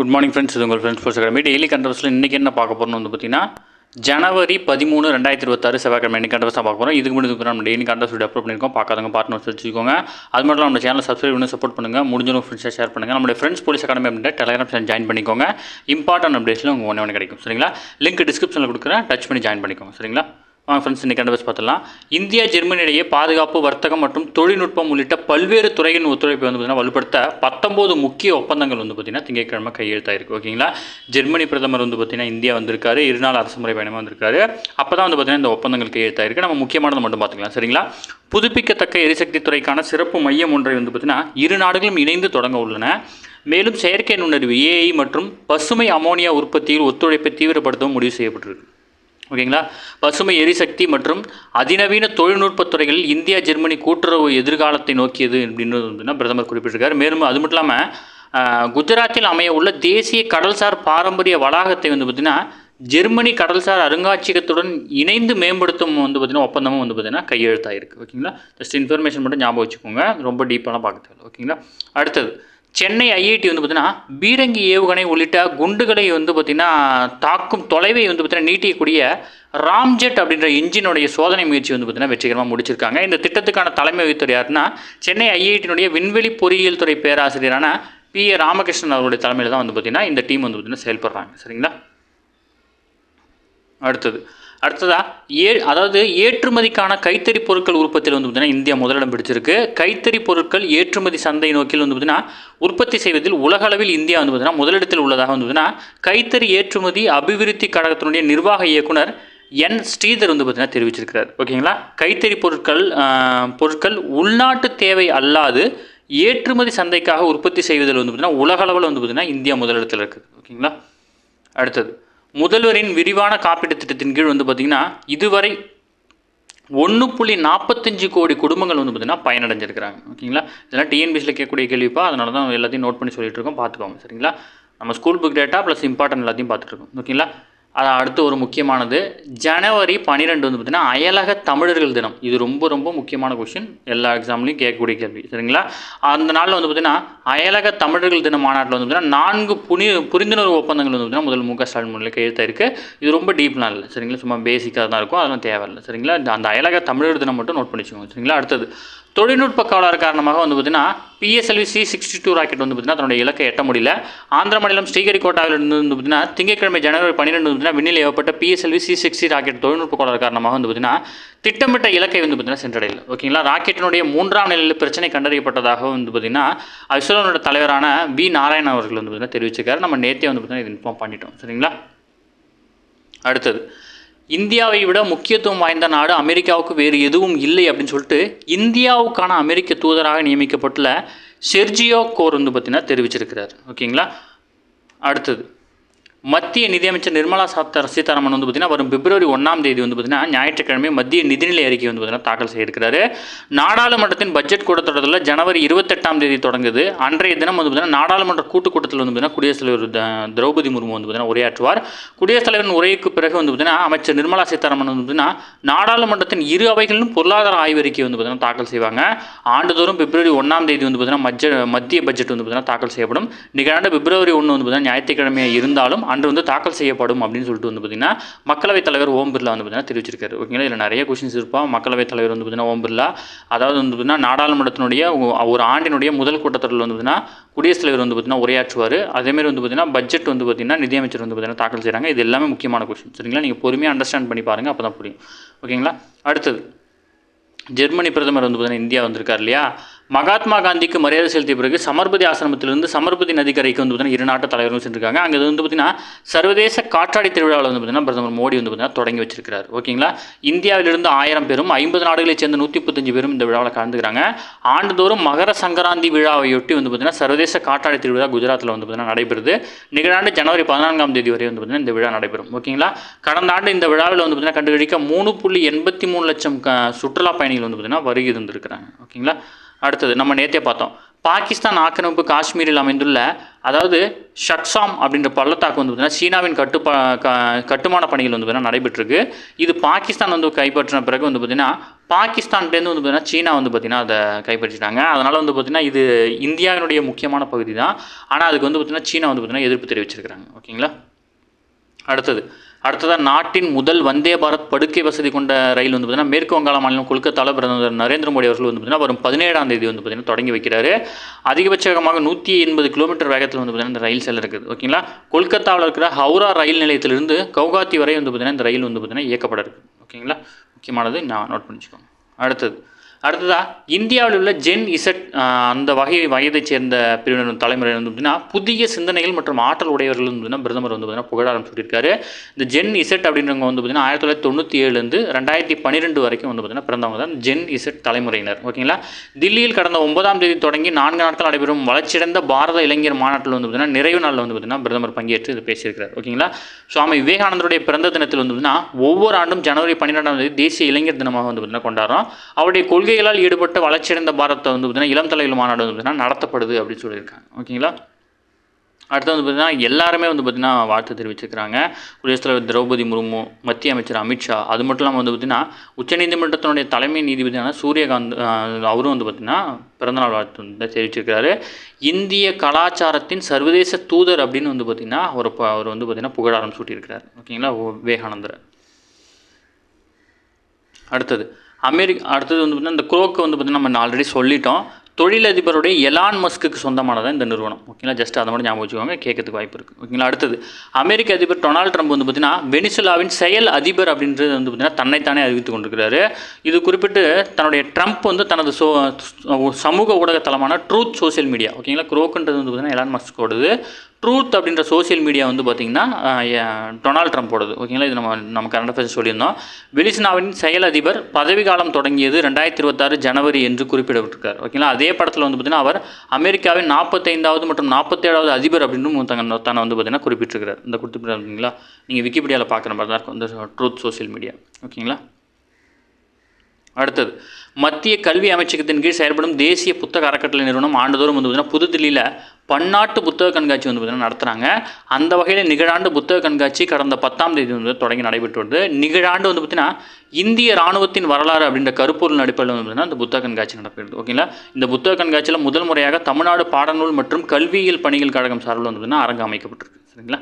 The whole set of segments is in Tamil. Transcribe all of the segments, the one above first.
Good morning friends. இது உங்கள் ஃப்ரெண்ட்ஸ் ஸ்போர்ட்ஸ் அகாடமி. டெய்லி கண்டவர்ஸில் இன்றைக்கி என்ன பார்க்க போகிறோம்னு வந்து பார்த்தீங்கன்னா ஜனவரி 13, 2026 செவ்வாய்க்கிழமை இன்றைக்கி கண்டவர்ஸ் தான் பார்க்க போகிறோம். இதுக்கு முன்னாடி நம்ம டெய்லி கண்டவர்ஸ் வீடியோ அப்லோட் பண்ணியிருக்கோம். பார்க்காதவங்க பார்ட்னர்ஸ் வச்சுக்கோங்க. அது மட்டும் நம்ம சேனல் சப்ஸ்கிரைப் பண்ணி சப்போர்ட் பண்ணுங்கள். முடிஞ்சவங்க ஃப்ரெண்ட்ஸை ஷேர் பண்ணுங்கள். நம்மளுடைய ஃப்ரெண்ட்ஸ் போலீஸ் அகாடமி அப்படின்ற டெலிகிராம் சேனல் ஜாயின் பண்ணிக்கோங்க. இம்பார்ட்டன்ட் அப்டேட்ஸில் உங்கள் ஒன்று கிடைக்கும். சரிங்களா? லிங்க் டிஸ்கிரிப்ஷனில் கொடுக்குறேன். டச் பண்ணி ஜாயின் பண்ணிக்கோங்க. சரிங்களா? ஃப்ரெண்ட்ஸ் இன்றைக்கி கண்டவர்ஸ் பார்த்துலாம். இந்தியா ஜெர்மனி இடையே பாதுகாப்பு, வர்த்தகம் மற்றும் தொழில்நுட்பம் உள்ளிட்ட பல்வேறு துறையின் ஒத்துழைப்பை வந்து பார்த்திங்கன்னா வலுப்படுத்த 19 முக்கிய ஒப்பந்தங்கள் வந்து பார்த்திங்கன்னா திங்கட்கிழமை கையெழுத்தாயிருக்கு. ஓகேங்களா? ஜெர்மனி பிரதமர் வந்து பார்த்திங்கன்னா இந்தியா வந்திருக்காரு. 2 நாள் அரசுமுறை பயணமாக வந்திருக்காரு. அப்போ தான் வந்து பார்த்திங்கன்னா இந்த ஒப்பந்தங்கள் கையெழுத்தாயிருக்கு. நம்ம முக்கியமானதை மட்டும் பார்த்துக்கலாம். சரிங்களா? புதுப்பிக்கத்தக்க எரிசக்தி துறைக்கான சிறப்பு மையம் ஒன்றை வந்து பார்த்திங்கன்னா இரு நாடுகளும் இணைந்து தொடங்க உள்ளன. மேலும் செயற்கை நுண்ணறிவு AI மற்றும் பசுமை அமோனியா உற்பத்தியில் ஒத்துழைப்பை தீவிரப்படுத்தவும் முடிவு செய்யப்பட்டிருக்கு. ஓகேங்களா? பசுமை எரிசக்தி மற்றும் அதிநவீன தொழில்நுட்பத் துறைகளில் இந்தியா ஜெர்மனி கூட்டுறவு எதிர்காலத்தை நோக்கியது அப்படின்னு பிரதமர் குறிப்பிட்டிருக்காரு. மேலும் அது மட்டும் இல்லாமல் குஜராத்தில் அமைய உள்ள தேசிய கடல்சார் பாரம்பரிய வளாகத்தை வந்து பார்த்திங்கன்னா ஜெர்மனி கடல்சார் அருங்காட்சியகத்துடன் இணைந்து மேம்படுத்தும் வந்து பார்த்திங்கன்னா ஒப்பந்தமும் வந்து பார்த்திங்கன்னா கையெழுத்தாயிருக்கு. ஓகேங்களா? ஜஸ்ட் இன்ஃபர்மேஷன் மட்டும் ஞாபகம் வச்சுக்கோங்க. ரொம்ப டீப்பாலாம் பார்க்க தேவை. ஓகேங்களா? அடுத்தது சென்னை IIT வந்து பார்த்திங்கன்னா பீரங்கி ஏவுகணை உள்ளிட்ட குண்டுகளை வந்து பார்த்திங்கன்னா தாக்கும் தொலைவை வந்து பார்த்திங்கன்னா நீட்டியக்கூடிய ராம்ஜெட் அப்படின்ற இன்ஜினுடைய சோதனை முயற்சி வந்து பார்த்திங்கன்னா வெற்றிகரமாக முடிச்சிருக்காங்க. இந்த திட்டத்துக்கான தலைமை வகித்தவர் யாருன்னா சென்னை IIT விண்வெளி பொறியியல் துறை பேராசிரியரான PA ராமகிருஷ்ணன் அவருடைய தலைமையில் தான் வந்து பார்த்திங்கன்னா இந்த டீம் வந்து பார்த்திங்கன்னா செயல்படுறாங்க. சரிங்களா? அடுத்ததாக ஏற்றுமதிக்கான கைத்தறி பொருட்கள் உற்பத்தியில் வந்து பார்த்திங்கன்னா இந்தியா முதலிடம் பிடிச்சிருக்கு. கைத்தறி பொருட்கள் ஏற்றுமதி சந்தை நோக்கில் வந்து பார்த்திங்கன்னா உற்பத்தி செய்வதில் உலகளவில் இந்தியா வந்து பார்த்திங்கன்னா முதலிடத்தில் உள்ளதாக வந்து பார்த்திங்கன்னா கைத்தறி ஏற்றுமதி அபிவிருத்தி கழகத்தினுடைய நிர்வாக இயக்குனர் N. ஸ்ரீதர் வந்து பார்த்திங்கன்னா தெரிவிச்சிருக்கிறார். ஓகேங்களா? கைத்தறி பொருட்கள் உள்நாட்டு தேவை அல்லாது ஏற்றுமதி சந்தைக்காக உற்பத்தி செய்வதில் வந்து பார்த்திங்கன்னா உலகளவில் வந்து பார்த்திங்கன்னா இந்தியா முதலிடத்தில் இருக்குது. ஓகேங்களா? அடுத்தது முதல்வரின் விரிவான காப்பீட்டு திட்டத்தின் கீழ் வந்து பார்த்திங்கன்னா இதுவரை 1.45 கோடி குடும்பங்கள் வந்து பார்த்திங்கன்னா பயனடைஞ்சிருக்கிறாங்க. ஓகேங்களா? இதெல்லாம் TNPSசியில் கேட்கக்கூடிய கேள்விப்பா. அதனால தான் எல்லாத்தையும் நோட் பண்ணி சொல்லிட்டு இருக்கோம். பார்த்துக்கோங்க. சரிங்களா? நம்ம school book data plus important எல்லாத்தையும் பார்த்துட்ருக்கோம். ஓகேங்களா? அடுத்து ஒரு முக்கியமானது ஜனவரி 12 வந்து பார்த்திங்கன்னா அயலக தமிழர்கள் தினம். இது ரொம்ப ரொம்ப முக்கியமான கொஸ்டின். எல்லா எக்ஸாம்லையும் கேட்கக்கூடிய கேள்வி. சரிங்களா? அந்த நாளில் வந்து பார்த்திங்கன்னா அயலக தமிழர்கள் தின மாநாட்டில் வந்து பார்த்திங்கன்னா 4 புரிந்துணர்வு ஒப்பந்தங்கள் வந்து பார்த்திங்கன்னா முதல் MK ஸ்டாலின் முன்னிலையில் கையெழுத்தாயிருக்கு. இது ரொம்ப டீப்லாம் இல்லை. சரிங்களா? சும்மா பேசிக்காக தான் இருக்கும். அதெல்லாம் தேவையில்லை. சரிங்களா? அந்த அயலக தமிழர் தினம் மட்டும் நோட் பண்ணிச்சுக்கோங்க. சரிங்களா? அடுத்தது தொழில்நுட்ப கோளாறு காரணமாக வந்து பார்த்திங்கன்னா PSLV C-62 ராக்கெட் வந்து பார்த்திங்கன்னா தன்னுடைய இலக்கை எட்ட முடியல. ஆந்திர மாநிலம் ஸ்ரீஹரிகோட்டாவில் இருந்து வந்து பார்த்திங்கன்னா திங்கட்கிழமை ஜனவரி 12 வந்து பார்த்திங்கன்னா விண்ணில் ஏவப்பட்ட PSLV C-60 ராக்கெட் தொழில்நுட்ப கோளாறு காரணமாக வந்து பார்த்திங்கன்னா திட்டமிட்ட இலக்கை வந்து பார்த்திங்கன்னா சென்றடையல. ஓகேங்களா? ராக்கெட்டினுடைய 3ஆம் நிலையில் பிரச்சனை கண்டறியப்பட்டதாக வந்து பார்த்திங்கன்னா இஸ்ரோனோட தலைவரான V. நாராயணன் அவர்கள் வந்து பார்த்திங்கன்னா தெரிவிச்சிருக்காரு. நம்ம நேற்றே வந்து பார்த்திங்கன்னா இது இன்ஃபார்ம் பண்ணிட்டோம். சரிங்களா? அடுத்தது இந்தியாவை விட முக்கியத்துவம் வாய்ந்த நாடு அமெரிக்காவுக்கு வேறு எதுவும் இல்லை அப்படின்னு சொல்லிட்டு இந்தியாவுக்கான அமெரிக்க தூதராக நியமிக்கப்பட்டுள்ள செர்ஜியோ கோர் வந்து பார்த்திங்கன்னா தெரிவிச்சிருக்கிறார். ஓகேங்களா? அடுத்தது மத்திய நிதியமைச்சர் நிர்மலா சீதாராமன் வந்து பார்த்திங்கன்னா வரும் பிப்ரவரி 1ஆம் தேதி வந்து பார்த்திங்கன்னா ஞாயிற்றுக்கிழமை மத்திய நிதிநிலை அறிக்கை வந்து பார்த்திங்கன்னா தாக்கல் செய்திருக்கிறாரு. நாடாளுமன்றத்தின் பட்ஜெட் கூட்டத்தொடரில் ஜனவரி 28ஆம் தேதி தொடங்குது. அன்றைய தினம் வந்து பார்த்திங்கன்னா நாடாளுமன்ற கூட்டத்தில் வந்து பார்த்திங்கன்னா குடியரசுத் தலைவர் திரௌபதி முர்மு வந்து பார்த்திங்கன்னா உரையாற்றுவார். குடியரசுத் தலைவரின் உரைக்கு பிறகு வந்து பார்த்திங்கன்னா அமைச்சர் நிர்மலா சீதாராமன் வந்து பார்த்திங்கன்னா நாடாளுமன்றத்தின் இரு அவைகளிலும் பொருளாதார ஆய்வறிக்கை வந்து பார்த்திங்கன்னா தாக்கல் செய்வாங்க. ஆண்டுதோறும் பிப்ரவரி 1ஆம் தேதி வந்து பார்த்திங்கன்னா மத்திய பட்ஜெட் வந்து பார்த்திங்கன்னா தாக்கல் செய்யப்படும். நிகழாண்டு பிப்ரவரி 1 வந்து பார்த்திங்கன்னா ஞாயிற்றுக்கிழமையாக இருந்தாலும் அன்று வந்து தாக்கல் செய்யப்படும் அப்படின்னு சொல்லிட்டு வந்து பார்த்திங்கன்னா மக்களவைத் தலைவர் ஓம் பிர்லா வந்து பார்த்திங்கன்னா தெரிவிச்சிருக்காரு. ஓகேங்களா? இதில் நிறைய கொஸ்டின்ஸ் இருப்பான். மக்களவைத் தலைவர் வந்து பார்த்திங்கன்னா ஓம் பிர்லா அதாவது வந்து பார்த்திங்கன்னா நாடாளுமன்றத்தினுடைய ஒரு ஆண்டினுடைய முதல் கூட்டத்தொடரில் வந்து பார்த்திங்கன்னா குடியரசுத் தலைவர் வந்து பார்த்திங்கன்னா உரையாற்றுவார். அதேமாதிரி வந்து பார்த்திங்கன்னா பட்ஜெட் வந்து பார்த்திங்கன்னா நிதியமைச்சர் வந்து பார்த்திங்கன்னா தாக்கல் செய்கிறாங்க. இது எல்லாமே முக்கியமான கொஸ்டின். சரிங்களா? நீங்கள் பொறுமையாக அண்டர்ஸ்டாண்ட் பண்ணி பாருங்கள். அப்போ தான் புரியும். ஓகேங்களா? அடுத்தது ஜெர்மனி பிரதமர் வந்து பார்த்திங்கன்னா இந்தியா வந்திருக்கார் இல்லையா? மகாத்மா காந்திக்கு மரியாதை செலுத்திய பிறகு சமர்பதி ஆசிரமத்திலிருந்து சமர்பதி நதிக்கரைக்கு வந்து பார்த்திங்கன்னா 2 நாட்டு தலைவர்களும் சென்றிருக்காங்க. அங்கே வந்து பார்த்திங்கன்னா சர்வதேச காற்றாடி திருவிழாவில் வந்து பார்த்திங்கன்னா பிரதமர் மோடி வந்து பார்த்திங்கன்னா தொடங்கி வச்சிருக்கிறார். ஓகேங்களா? இந்தியாவிலிருந்து 1000 பேரும் 50 நாடுகளைச் சேர்ந்த 135 பேரும் இந்த விழாவில் கலந்துக்கிறாங்க. ஆண்டுதோறும் மகர சங்கராந்தி விழாவையொட்டி வந்து பார்த்திங்கன்னா சர்வதேச காற்றாடி திருவிழா குஜராத்தில் வந்து பார்த்திங்கன்னா நடைபெறுது. நிகழாண்டு ஜனவரி 14ஆம் தேதி வரை வந்து பார்த்திங்கன்னா இந்த விழா நடைபெறும். ஓகேங்களா? கடந்த ஆண்டு இந்த விழாவில் வந்து பார்த்திங்கன்னா கண்டுபிடிக்க 3.83 லட்சம் சுற்றுலா பயணிகள் வந்து பார்த்திங்கன்னா வருகை இருந்திருக்கிறாங்க. ஓகேங்களா? அடுத்தது நம்ம நேற்றே பார்த்தோம். பாகிஸ்தான் ஆக்கிரமிப்பு காஷ்மீரில் அமைந்துள்ள ஷக்சாம் அப்படின்ற பள்ளத்தாக்கு வந்து பார்த்திங்கன்னா சீனாவின் கட்டுமான பணிகள் வந்து பார்த்திங்கன்னா நடைபெற்றிருக்கு. இது பாகிஸ்தான் வந்து கைப்பற்றின பிறகு வந்து பார்த்திங்கன்னா பாகிஸ்தான்லேருந்து வந்து பார்த்திங்கன்னா சீனா வந்து பார்த்திங்கன்னா அதை கைப்பற்றிட்டாங்க. அதனால் வந்து பார்த்திங்கன்னா இது இந்தியாவினுடைய முக்கியமான பகுதி தான். ஆனால் அதுக்கு வந்து பார்த்திங்கன்னா சீனா வந்து பார்த்திங்கன்னா எதிர்ப்பு தெரிவிச்சிருக்கிறாங்க. ஓகேங்களா. அடுத்ததாக நாட்டின் முதல் வந்தே பாரத் படுக்கை வசதி கொண்ட ரயில் வந்து பார்த்திங்கன்னா மேற்கு வங்காள மாநிலம் கொல்கத்தாவில் பிரதமர் நரேந்திர மோடி அவர்கள் வந்து பார்த்திங்கன்னா வரும் 17ஆம் தேதி வந்து பார்த்திங்கன்னா தொடங்கி வைக்கிறாரு. அதிகபட்சமாக 180 கிலோமீட்டர் வேகத்தில் வந்து பார்த்திங்கன்னா இந்த ரயில் செல்ல இருக்குது. ஓகேங்களா. கொல்கத்தாவில் இருக்கிற ஹவுரா ரயில் நிலையத்திலிருந்து கவுகாத்தி வரை வந்து பார்த்திங்கன்னா இந்த ரயில் வந்து பார்த்திங்கன்னா இயக்கப்பட இருக்குது. ஓகேங்களா. முக்கியமானது நான் நோட் பண்ணிச்சுக்கோங்க. அடுத்ததாக இந்தியாவில் உள்ள ஜென் இசட் அந்த வயதைச் சேர்ந்த பிரிவினர் தலைமுறை வந்து பார்த்திங்கன்னா புதிய சிந்தனைகள் மற்றும் ஆற்றல் உடையவர்கள் வந்து பார்த்திங்கன்னா பிரதமர் வந்து பார்த்திங்கன்னா புகழாரம் சொல்லியிருக்காரு. இந்த ஜென் இசட் அப்படின்றவங்க வந்து பார்த்திங்கன்னா 1997 2012 வரைக்கும் வந்து பார்த்திங்கன்னா பிறந்தவங்க தான் ஜென் இசட் தலைமுறையினர். ஓகேங்களா. தில்லியில் கடந்த 9ஆம் தேதி தொடங்கி 4 நாட்கள் நடைபெறும் வளர்ச்சியடைந்த பாரத இளைஞர் மாநாட்டில் வந்து பார்த்திங்கன்னா நிறைவு நாளில் வந்து பார்த்திங்கன்னா பிரதமர் பங்கேற்று இது பேசியிருக்கிறார். ஓகேங்களா. சுவாமி விவேகானந்தருடைய பிறந்த தினத்தில் வந்து பார்த்திங்கன்னா ஒவ்வொரு ஆண்டும் ஜனவரி 12ஆம் தேதி தேசிய இளைஞர் தினமாக வந்து பார்த்திங்கன்னா கொண்டாடுறோம். அவருடைய கொள்கைகளால் ஈடுபட்ட வளர்ச்சியடைந்த பாரத்தை வந்து பார்த்திங்கன்னா இளம் தலைவர் மாநாடு வந்து பார்த்திங்கன்னா நடத்தப்படுது அப்படின்னு சொல்லியிருக்காங்க. ஓகேங்களா. அடுத்து வந்து பார்த்திங்கன்னா எல்லாருமே வந்து பார்த்திங்கன்னா வாழ்த்து தெரிவிச்சிருக்கிறாங்க. குடியரசுத் தலைவர் திரௌபதி முர்மு, மத்திய அமைச்சர் அமித்ஷா, அது மட்டும் இல்லாமல் வந்து பார்த்திங்கன்னா உச்சநீதிமன்றத்தினுடைய தலைமை நீதிபதியான சூரியகாந்த் அவரும் வந்து பார்த்திங்கன்னா பிறந்தநாள் வாழ்த்து வந்து தெரிவிச்சிருக்கிறாரு. இந்திய கலாச்சாரத்தின் சர்வதேச தூதர் அப்படின்னு வந்து பார்த்திங்கன்னா அவர் வந்து பார்த்திங்கன்னா புகழாரம் சூட்டியிருக்கிறார். ஓகேங்களா. விவேகானந்தர். அடுத்தது வந்து பார்த்திங்கன்னா இந்த குரோக்கு வந்து பார்த்திங்கன்னா நம்ம ஆல்ரெடி சொல்லிட்டோம். தொழிலதிபருடைய எலான் மஸ்க்கு சொந்தமானதான் இந்த நிறுவனம். ஓகேங்களா. ஜஸ்ட் அதை மட்டும் ஞாபகம் வச்சுக்கோங்க, கேட்கறதுக்கு வாய்ப்பு இருக்குது. ஓகேங்களா. அடுத்தது அமெரிக்க அதிபர் டொனால்டு ட்ரம்ப் வந்து பார்த்திங்கன்னா வெனிசுலாவின் செயல் அதிபர் அப்படின்றது வந்து பார்த்திங்கன்னா தன்னைத்தானே அறிவித்து கொண்டிருக்கிறாரு. இது குறிப்பிட்டு தன்னுடைய ட்ரம்ப் வந்து தனது சமூக ஊடக தளமான ட்ரூத் சோசியல் மீடியா, ஓகேங்களா, குரோக்குன்றது வந்து பார்த்திங்கன்னா எலான் மஸ்கோடது, ட்ரூத் அப்படின்ற சோசியல் மீடியா வந்து பார்த்திங்கன்னா டொனால்டு ட்ரம்ப்போடது. ஓகேங்களா. இது நம்ம கரண்ட் அஃபேர்ஸ் சொல்லியிருந்தோம். வெனிசுலாவின் செயல் அதிபர் பதவி காலம் தொடங்கியது 2026 ஜனவரி என்று குறிப்பிடப்பட்டிருக்கார். ஓகேங்களா. அதே படத்தில் வந்து பார்த்திங்கன்னா அவர் அமெரிக்காவின் 45வது மற்றும் 47வது அதிபர் அப்படின்னு தன்னை வந்து பார்த்திங்கன்னா குறிப்பிட்டிருக்கிறார். இந்த குறிப்பிட்டீங்களா, நீங்கள் விக்கிபீடியாவில் பார்க்குற மாதிரி தான் இருக்கும் இந்த ட்ரூத் சோசியல் மீடியா. ஓகேங்களா. அடுத்தது மத்திய கல்வி அமைச்சகத்தின் கீழ் செயல்படும் தேசிய புத்தக அறக்கட்டளை நிறுவனம் ஆண்டுதோறும் வந்து பார்த்திங்கன்னா புதுதில்லியில் பன்னாட்டு புத்தக கண்காட்சி வந்து பார்த்திங்கன்னா நடத்துகிறாங்க. அந்த வகையில் நிகழாண்டு புத்தக கண்காட்சி கடந்த 10ஆம் தேதி வந்து தொடங்கி நடைபெற்று வருது. நிகழாண்டு வந்து பார்த்திங்கன்னா இந்திய ராணுவத்தின் வரலாறு அப்படின்ற கருப்பொருள் அடிப்படையில் வந்து பார்த்திங்கன்னா இந்த புத்தக கண்காட்சி நடக்கிறது. ஓகேங்களா. இந்த புத்தக கண்காட்சியில் முதல் முறையாக தமிழ்நாடு பாடநூல் மற்றும் கல்வியியல் பணிகள் கழகம் சார்பில் வந்து பார்த்திங்கன்னா அரங்கு அமைக்கப்பட்டிருக்கு. சரிங்களா.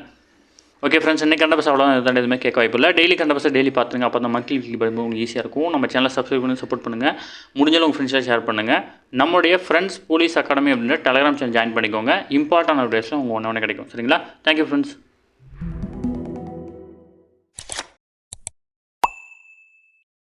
ஓகே ஃப்ரெண்ட்ஸ், இன்றைக்கி கண்டபஸ் அவ்வளோதான். எதுவுமே கேட்க வாய்ப்பு இல்லை. டெய்லி கண்டபஸ் டெய்லி பார்த்துங்க. அப்போ அந்த மந்த்லி வீக்லி படிப்பு உங்களுக்கு ஈஸியாக இருக்கும். நம்ம சேனலை சப்ஸ்கிரைப் பண்ணி சப்போர்ட் பண்ணுங்கள். முடிஞ்சாலும் உங்கள் ஃப்ரெண்ட்ஸாக ஷேர் பண்ணுங்கள். நம்முடைய ஃப்ரெண்ட்ஸ் போலீஸ் அகாடமி அப்படின்ற டெலிகிராம் சேனல் ஜாயின் பண்ணிக்கோங்க. இம்பார்ட்டன்ட் அப்டேட்ஸில் உங்கள் ஒன்று கிடைக்கும். சரிங்களா. Thank you friends.